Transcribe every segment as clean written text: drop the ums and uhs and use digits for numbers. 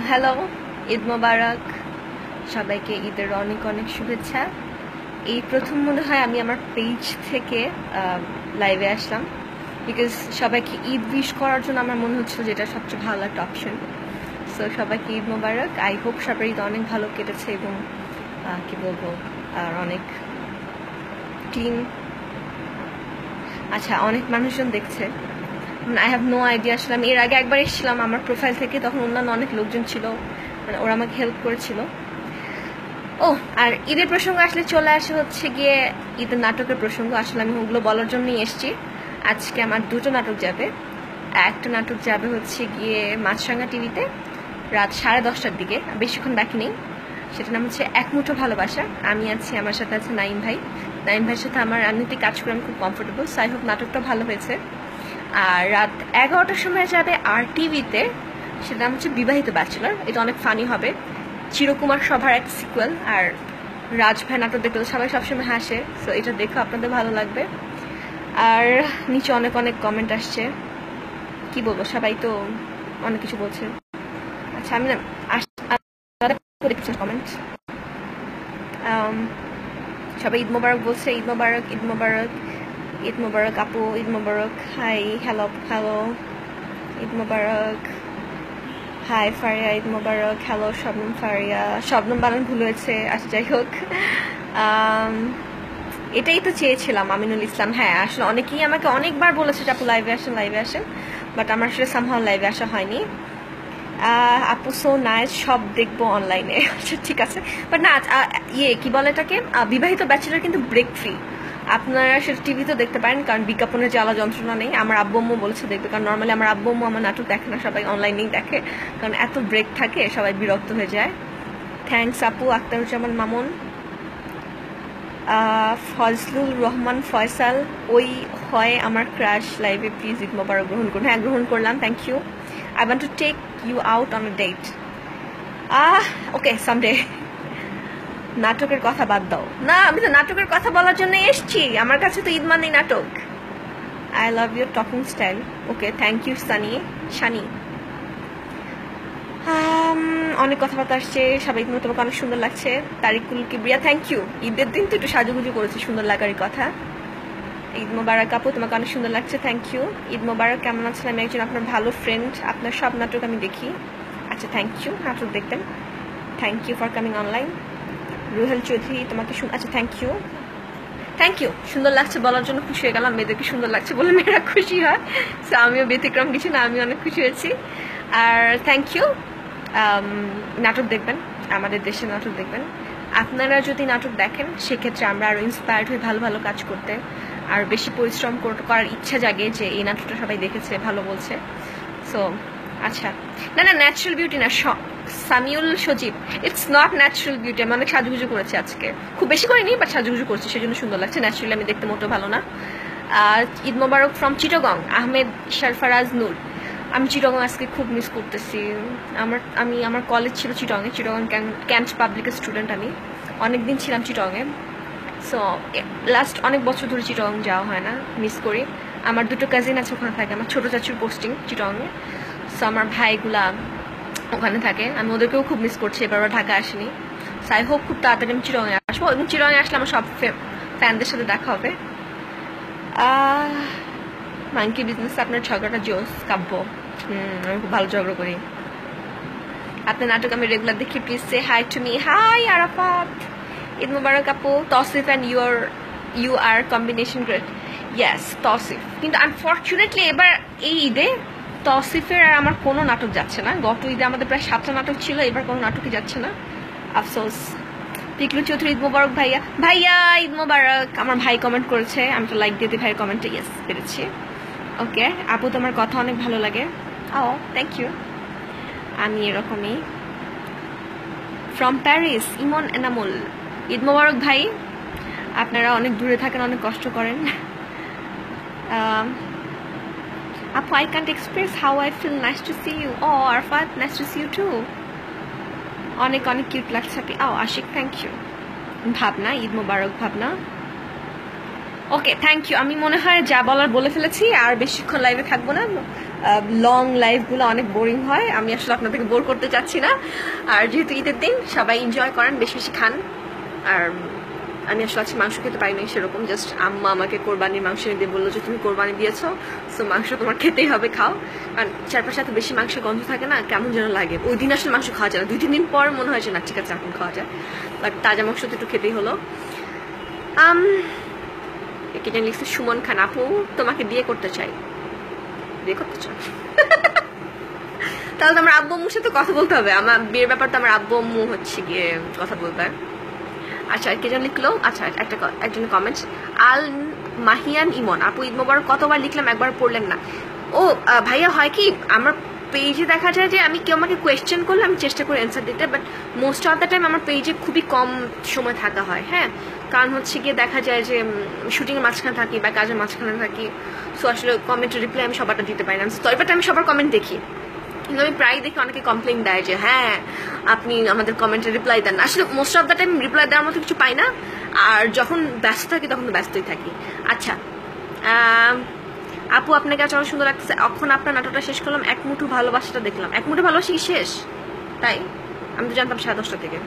Hello, Eid মোবারক। সবাইকে ঈদের অনেক অনেক শুভেচ্ছা। এই প্রথম মনে হয় আমি আমার পেজ থেকে লাইভে আসলাম, বিকজ সবাইকে ঈদ উইশ করার জন্য আমার মনে হচ্ছিল যেটা সবচেয়ে ভালো একটা অপশন। সো সবাইকে ঈদ মোবারক। আই হোপ সবার ঈদ অনেক ভালো কেটেছে এবং কি বলবো, আর অনেক ক্লিন। আচ্ছা, অনেক মানুষজন দেখছে। I have no idea. আসলে আমি এর আগে একবার এসেছিলাম আমার প্রোফাইল থেকে, তখন অন্যান্য অনেক লোকজন ছিল, মানে ওরা আমাকে হেল্প করেছিল। ও, আর ঈদের প্রসঙ্গ আসলে চলে আসে হচ্ছে গিয়ে ঈদের নাটকের প্রসঙ্গ। আসলে আমি ওগুলো বলার জন্যই এসেছি। আজকে আমার দুটো নাটক যাবে। একটা নাটক যাবে হচ্ছে গিয়ে মাছরাঙা টিভিতে রাত 10:30টার দিকে, বেশিক্ষণ বাকি নেই। সেটার নাম হচ্ছে এক মুঠো ভালোবাসা। আমি আছি, আমার সাথে আছে নাইম ভাই। নাইম ভাইয়ের সাথে আমার রাজনীতি কাজ করে আমি খুব কমফোর্টেবল। সো আই হোপ নাটকটা ভালো হয়েছে। আর রাত 11টার সময় যাবে আর টিভিতে, সেটা নাম হচ্ছে বিবাহিত ব্যাচেলর। এটা অনেক ফানি হবে। চিরকুমার সভার এক সিকুয়েল। আর রাজ ভাই নাটক দেখতে তো সবাই সবসময় হাসে, সো এটা দেখো, আপনাদের ভালো লাগবে। আর নিচে অনেক অনেক কমেন্ট আসছে, কি বলবো, সবাই তো অনেক কিছু বলছে। আচ্ছা, আমি না কমেন্ট, সবাই ঈদ মোবারক বলছে। ঈদ মোবারক, ঈদ মোবারক, ঈদ মোবারক আপু, ঈদ মোবারক। হাই, হ্যালো হ্যালো, ঈদ মোবারক। হাই ফারিয়া, ঈদ মোবারক। হ্যালো শবনম ফারিয়া। শবনম বানান ভুল হয়েছে। আচ্ছা, যাই হোক, এটাই তো চেয়েছিলাম। আমিনুল ইসলাম, হ্যাঁ, আসলে অনেকেই আমাকে অনেকবার বলেছে যে আপু লাইভে আসেন, লাইভে আসেন, বাট আমার আসলে সামহাও লাইভে আসা হয়নি। আপু সো নাইস, সব দেখবো অনলাইনে। আচ্ছা, ঠিক আছে। বাট না, কি বলে এটাকে, বিবাহিত ব্যাচেলর কিন্তু ব্রেক ফ্রি। আপনারা সেটা টিভিতে দেখতে পারেন, কারণ বিজ্ঞাপনের জ্বালা যন্ত্রণা নেই। আমার আব্বু আম্মু বলেছে দেখবে, কারণ নর্মালি আমার আব্বু আম্মু আমার নাটক দেখে না, সবাই অনলাইনেই দেখে, কারণ এত ব্রেক থাকে, সবাই বিরক্ত হয়ে যায়। থ্যাংকস আপু। আখতারুজ্জামান মামুন, ফজলুল রহমান ফয়সাল, ওই হয় আমার ক্রাশ, লাইভে প্লিজ ঈদ মোবারক গ্রহণ করুন। হ্যাঁ, গ্রহণ করলাম, thank you. I want to take you out on a date. Okay, someday. নাটকের কথা বাদ দাও না, আমি তো নাটকের কথা বলার জন্য এসছি। আমার কাছে তো ঈদ মানেই নাটক। I love your talking style. Okay, thank you Shani. অনেক কথাবার্তা আসছে, সবাই কিন্তু তোমাকে অনেক সুন্দর লাগছে। Tariqul Kibria, thank you. ঈদের দিন তো একটু সাজুগুজু করেছি, সুন্দর লাগারই কথা। ঈদ মোবারক আপু, তোমাকে অনেক সুন্দর লাগছে, থ্যাংক ইউ। ঈদ মোবারক, কেমন আছেন? আমি একজন আপনার ভালো ফ্রেন্ড, আপনার সব নাটক আমি দেখি। আচ্ছা, থ্যাংক ইউ, নাটক দেখতেন। Thank you for coming online. Ruhel Chowdhury, তোমাকে আচ্ছা, থ্যাংক ইউ, থ্যাংক ইউ। সুন্দর লাগছে বলার জন্য খুশি হয়ে গেলাম। মেয়েদেরকে সুন্দর লাগছে বলে মেয়েরা খুশি হয়, সো আমিও ব্যতিক্রম কিছু না, আমি অনেক খুশি হয়েছি। আর থ্যাংক ইউ। নাটক দেখবেন, আমাদের দেশে নাটক দেখবেন। আপনারা যদি নাটক দেখেন, সেক্ষেত্রে আমরা আরও ইন্সপায়ার্ড হই ভালো ভালো কাজ করতে, আর বেশি পরিশ্রম করার ইচ্ছা জাগে যে এই নাটকটা সবাই দেখেছে, ভালো বলছে। সো আচ্ছা, না না, ন্যাচারাল বিউটি না, সামিউল সজীব, ইটস নট ন্যাচারাল বিউটি। আমি অনেক সাজুগুজু করেছি আজকে, খুব বেশি করিনি, বাট সাজুগুজু করছি, সেজন্য সুন্দর লাগছে। ন্যাচারালি আমি দেখতে মোটেও ভালো না। ঈদ মোবারক ফ্রম চিটাগং, আহমেদ শারফারাজ নূর। আমি চিটাগং আজকে খুব মিস করতেছি। আমার কলেজ ছিল চিটাগংয়ে, চিটাগং ক্যান্ট পাবলিকের স্টুডেন্ট আমি। অনেকদিন ছিলাম চিটাগংয়ে, সো লাস্ট অনেক বছর ধরে চিটাগং যাওয়া হয় না, মিস করি। আমার দুটো কাজিন আছে ওখানে থাকে, আমার ছোটো চাচুর পোস্টিং চিটাগংয়ে, সো আমার ভাইগুলা ওখানে থাকে। আমি ওদেরকেও খুব মিস করছি, এবার ওরা ঢাকা আসেনি। সো আই হোপ খুব তাড়াতাড়ি আমি চিটাগংয়ে আসবো, এবং চিটাগংয়ে আসলে আমার সব ফ্যানদের সাথে দেখা হবে। মাঙ্কি বিজনেস, আপনার ঝগড়াটা জোস, কাব্য। আমি খুব ভালো ঝগড়া করি। আপনার নাটক আমি রেগুলার দেখি, please say hi to me. Hi Arafat, Eid Mubarak আপু। Tawsif and you are combination great. Yes, Tawsif. কিন্তু আনফর্চুনেটলি এবার এই ঈদে তসিফের আর আমার কোনো নাটক যাচ্ছে না। গত ঈদে আমাদের প্রায় 7টা নাটক ছিল, এবার কোনো নাটকই যাচ্ছে না, আফসোস। পিকলু চৌধুরী, ঈদ মোবারক ভাইয়া। ভাইয়া ঈদ মোবারক। আমার ভাই কমেন্ট করেছে, আমি তো লাইক দিয়ে দিই ভাইয়ের কমেন্টে। ইয়েস, পেরেছি। ওকে আপু, তোমার কথা অনেক ভালো লাগে। ও, থ্যাংক ইউ। আমি এরকমই। ফ্রম প্যারিস, ইমন এনামুল। ঈদ মোবারক ভাই। আপনারা অনেক দূরে থাকেন, অনেক কষ্ট করেন। আপু, I can't express how I feel. Nice to see you. Oh, Arfat, nice to see you too. অনেক অনেক কিউট লাগছে আপনি। Ashik, thank you. ভাবনা, ঈদ মোবারক ভাবনা। Okay, thank you. আমি মনে হয় যা বলার বলে ফেলেছি, আর বেশিক্ষণ লাইভে থাকবো না। লং লাইফগুলো অনেক বোরিং হয়। আমি আসলে আপনাদেরকে বোর করতে চাচ্ছি না। আর যেহেতু ঈদের দিন সবাই এনজয় করেন, বেশি বেশি খান। আর আমি আসলে আজকে মাংস খেতে পারিনি সেরকম, জাস্ট আম্মা আমাকে কোরবানির মাংস এনে দিয়ে বললো যে তুমি কোরবানি দিয়েছো, সো মাংস তোমার খেতেই হবে, খাও। কারণ চারপাশে এত বেশি মাংস গন্ধ থাকে না, কেমন যেন লাগে। ওই দিন আসলে মাংস খাওয়া যায় না, 2-3 দিন পর মনে হয় যে না ঠিক আছে এখন খাওয়া যায়, বাট তাজা মাংস তো একটু খেতেই হলো। কে জানি লিখছে সুমন খান, আপু তোমাকে বিয়ে করতে চাই। বিয়ে করতে চাই? তাহলে তো আমার আব্বু আম্মুর সাথে কথা বলতে হবে। আমার বিয়ের ব্যাপার তো আমার আব্বু আম্মু হচ্ছে গিয়ে কথা বলবে। আচ্ছা কে যেন লিখলো, আচ্ছা একজনের কমেন্টস, আল মাহিয়ান ইমন, আপু ঈদ মোবারক কতবার লিখলাম একবার পড়লেন না। ও ভাইয়া হয় কি আমার পেজে দেখা যায় যে আমি কেউ আমাকে কোয়েশ্চেন করলে আমি চেষ্টা করি অ্যান্সার দিতে, but most of the time আমার পেজে খুবই কম সময় থাকা হয়। হ্যাঁ, কারণ হচ্ছে গিয়ে দেখা যায় যে শুটিংয়ের মাঝখানে থাকি বা কাজের মাঝখানে থাকি, সো আসলে কমেন্টের রিপ্লাই আমি সবারটা দিতে পারি না। তো এবার আমি সবার কমেন্ট দেখি, কিন্তু আমি প্রায় দেখি অনেকে কমপ্লেন দেয় যে হ্যাঁ আপনি আমাদের কমেন্টে রিপ্লাই দেন না। আসলে most of the time reply দেওয়ার মতো কিছু পাই না, আর যখন ব্যস্ত থাকি তখন তো ব্যস্তই থাকি। আচ্ছা আপু আপনাকে আজ অনেক সুন্দর লাগতেছে, এখন আপনার নাটকটা শেষ করলাম, এক মুঠো ভালোবাসাটা দেখলাম। এক মুঠো ভালোবাসা কি শেষ? তাই আমি তো জানতাম 10:30 থেকে।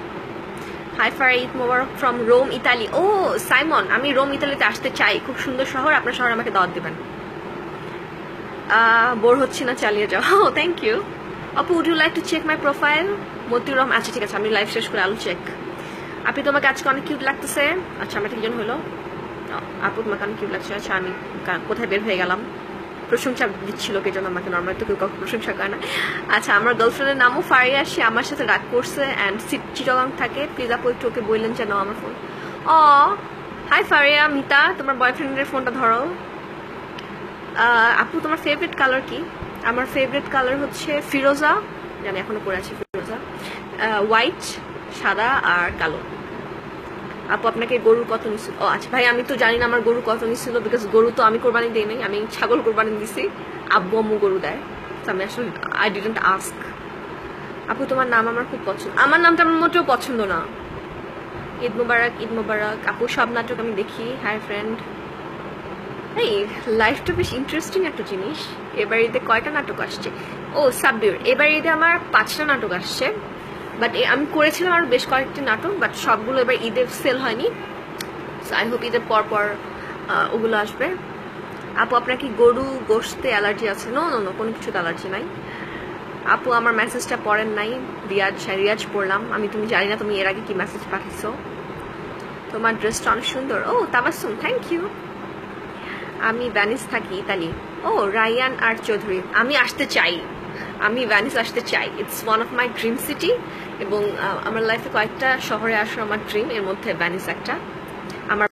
হাই ফার ঈদ মোবারক ফ্রম রোম ইতালি। ও সাইমন, আমি রোম ইতালিতে আসতে চাই, খুব সুন্দর শহর, আপনার শহরে আমাকে দাওয়াত দেবেন। বোর হচ্ছি না, চালিয়ে যাও। থ্যাংক ইউ আপু। Would you like to check my profile? Motiur Rahman, আচ্ছা ঠিক আছে আমি লাইভ শেষ করে আলু চেক। আপনি তোমাকে আজকে অনেক কিউট লাগতেছে। আচ্ছা আমার কি জন হলো? আপু তোমাকে অনেক কিউট লাগছে। আচ্ছা আমি কোথায় বের হয়ে গেলাম? প্রশংসা দিচ্ছিল কে যেন আমাকে, নর্মালি তো কেউ কাউকে প্রশংসা করে না। আচ্ছা আমার গার্লফ্রেন্ডের নামও ফারিয়া, সে আমার সাথে রাগ করছে অ্যান্ড চিটাগাং থাকে, প্লিজ আপু একটু ওকে বললেন যেন আমার ফোন। হাই ফারিয়া, মিতা তোমার বয়ফ্রেন্ডের ফোনটা ধরো। আপু তোমার ফেভারিট কালার কি? আমার ফেভারিট কালার হচ্ছে ফিরোজা, জানি এখনো পরে আছি ফিরোজা, হোয়াইট, সাদা আর কালো। আপু আপনাকে গরুর কত নিছিল? ও আচ্ছা ভাই আমি তো জানি না আমার গরু কত নিছিল, বিকজ গরু তো আমি কোরবানি দিই নাই, আমি ছাগল কোরবানি দিছি, আব্বু আম্মু গরু দেয়, তো আমি আসলে আই ডিডন্ট আস্ক। আপু তোমার নাম আমার খুব পছন্দ। আমার নামটা আমার মোটেও পছন্দ না। ঈদ মুবারক, ঈদ মুবারক। আপু সব নাটক আমি দেখি। Hi friend. এই লাইফটা বেশ ইন্টারেস্টিং একটা জিনিস। এবার ঈদে কয়টা নাটক আসছে? ও সাব্বির, এবার ঈদে আমার 5টা নাটক আসছে, বাট আমি করেছিলাম আরো বেশ কয়েকটি নাটক, বাট সবগুলো এবার ঈদের সেল হয়নি, সো আই হোপ ঈদের পর পর ওগুলো আসবে। আপু আপনার কি গরু গোশতে অ্যালার্জি আছে? নো নো নো, কোনো কিছুতে অ্যালার্জি নাই। আপু আমার মেসেজটা পড়েন নাই। রিয়াজ পড়লাম আমি, তুমি জানি না তুমি এর আগে কি মেসেজ পাঠিয়েছো। তোমার ড্রেসটা অনেক সুন্দর। ও তাবাসসুম, থ্যাংক ইউ। আমি ভ্যানিস থাকি, ইতালি। ও রায়ান আর চৌধুরী, আমি আসতে চাই, আমি ভ্যানিস আসতে চাই। It's one of my dream city, এবং আমার লাইফে কয়েকটা শহরে আসার আমার ড্রিম, এর মধ্যে ভ্যানিস একটা।